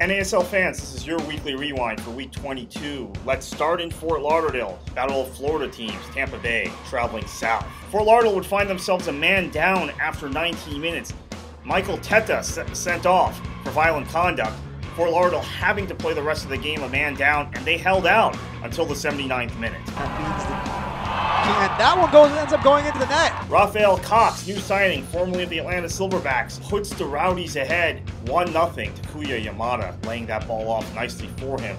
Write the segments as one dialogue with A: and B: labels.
A: NASL fans, this is your weekly rewind for week 22. Let's start in Fort Lauderdale. Battle of Florida teams, Tampa Bay traveling south. Fort Lauderdale would find themselves a man down after 19 minutes. Michael Teta sent off for violent conduct. Fort Lauderdale having to play the rest of the game a man down, and they held out until the 79th minute.
B: And that one ends up going into the net.
A: Rafael Cox, new signing, formerly of the Atlanta Silverbacks, puts the Rowdies ahead 1-0. Takuya Yamada laying that ball off nicely for him.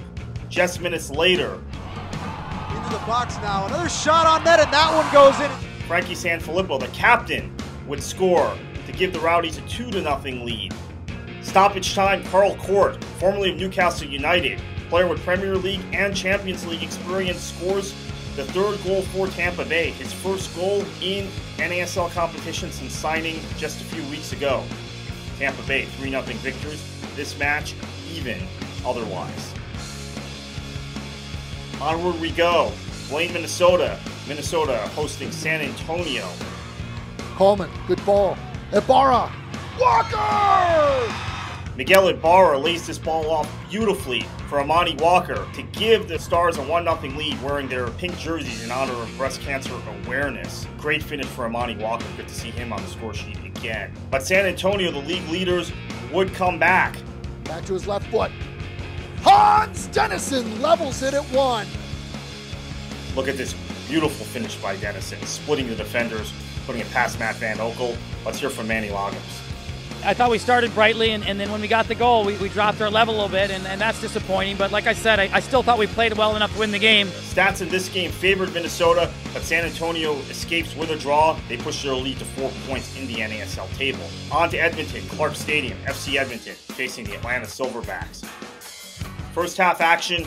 A: Just minutes later,
B: into the box now. Another shot on net, and that one goes in.
A: Frankie Sanfilippo, the captain, would score to give the Rowdies a 2-0 lead. Stoppage time, Carl Court, formerly of Newcastle United, player with Premier League and Champions League experience, scores the third goal for Tampa Bay, his first goal in NASL competition since signing just a few weeks ago. Tampa Bay 3-0 victors. This match even otherwise. Onward we go. Blaine, Minnesota. Minnesota hosting San Antonio.
C: Coleman, good ball. Ibarra. Walker!
A: Miguel Ibarra lays this ball off beautifully for Amani Walker to give the Stars a 1-0 lead, wearing their pink jerseys in honor of breast cancer awareness. Great finish for Amani Walker. Good to see him on the score sheet again. But San Antonio, the league leaders, would come back.
C: Back to his left foot. Hans Dennison levels it at 1.
A: Look at this beautiful finish by Dennison, splitting the defenders, putting it past Matt Van Oekel. Let's hear from Manny Lagos.
D: I thought we started brightly, and then when we got the goal, we dropped our level a little bit, and that's disappointing. But like I said, I still thought we played well enough to win the game.
A: Stats in this game favored Minnesota, but San Antonio escapes with a draw. They push their lead to 4 points in the NASL table. On to Edmonton, Clark Stadium, FC Edmonton, facing the Atlanta Silverbacks. First half action,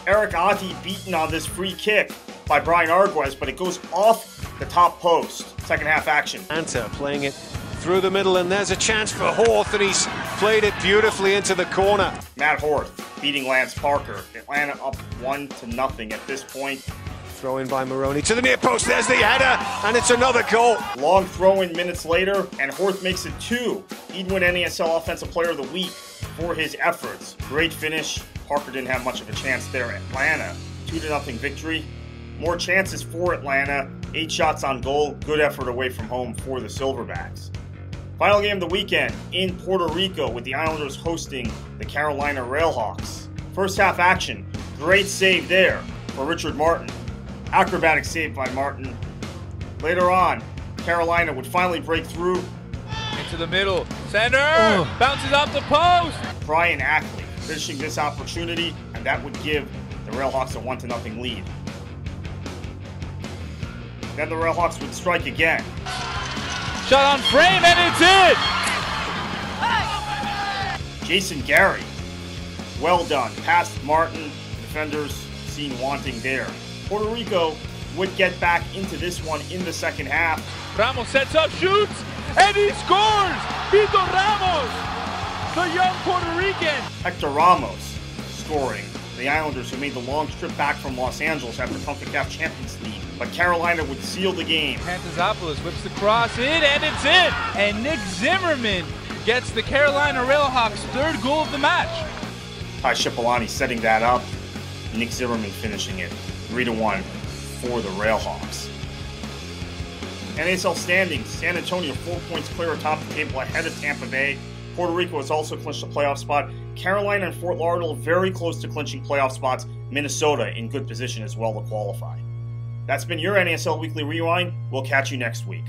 A: Eric Ati beaten on this free kick by Brian Arguez, but it goes off the top post. Second half action.
E: Atlanta playing it through the middle, and there's a chance for Horth, and he's played it beautifully into the corner.
A: Matt Horth beating Lance Parker. Atlanta up 1-0 at this point.
E: Throw in by Maroney to the near post. There's the header, and it's another goal.
A: Long throw in minutes later, and Horth makes it 2. He'd win NASL Offensive Player of the Week for his efforts. Great finish. Parker didn't have much of a chance there. Atlanta, 2-0 victory. More chances for Atlanta. 8 shots on goal. Good effort away from home for the Silverbacks. Final game of the weekend in Puerto Rico with the Islanders hosting the Carolina RailHawks. First half action, great save there for Richard Martin. Acrobatic save by Martin. Later on, Carolina would finally break through.
F: Into the middle, center, bounces off the post.
A: Brian Ackley finishing this opportunity, and that would give the RailHawks a 1-0 lead. Then the RailHawks would strike again.
F: Shot on frame, and it's in!
A: Jason Gary, well done. Past Martin, defenders seen wanting there. Puerto Rico would get back into this one in the second half.
F: Ramos sets up, shoots, and he scores! Vito Ramos, the young Puerto Rican.
A: Hector Ramos scoring. The Islanders, who made the long trip back from Los Angeles after CONCACAF Champions League. But Carolina would seal the game.
F: Pantazopoulos whips the cross in, and it's in! And Nick Zimmerman gets the Carolina RailHawks' third goal of the match.
A: Ty Cipollani setting that up. Nick Zimmerman finishing it. 3-1 for the RailHawks. NASL standings, San Antonio 4 points clear atop the table ahead of Tampa Bay. Puerto Rico has also clinched a playoff spot. Carolina and Fort Lauderdale very close to clinching playoff spots. Minnesota in good position as well to qualify. That's been your NASL Weekly Rewind. We'll catch you next week.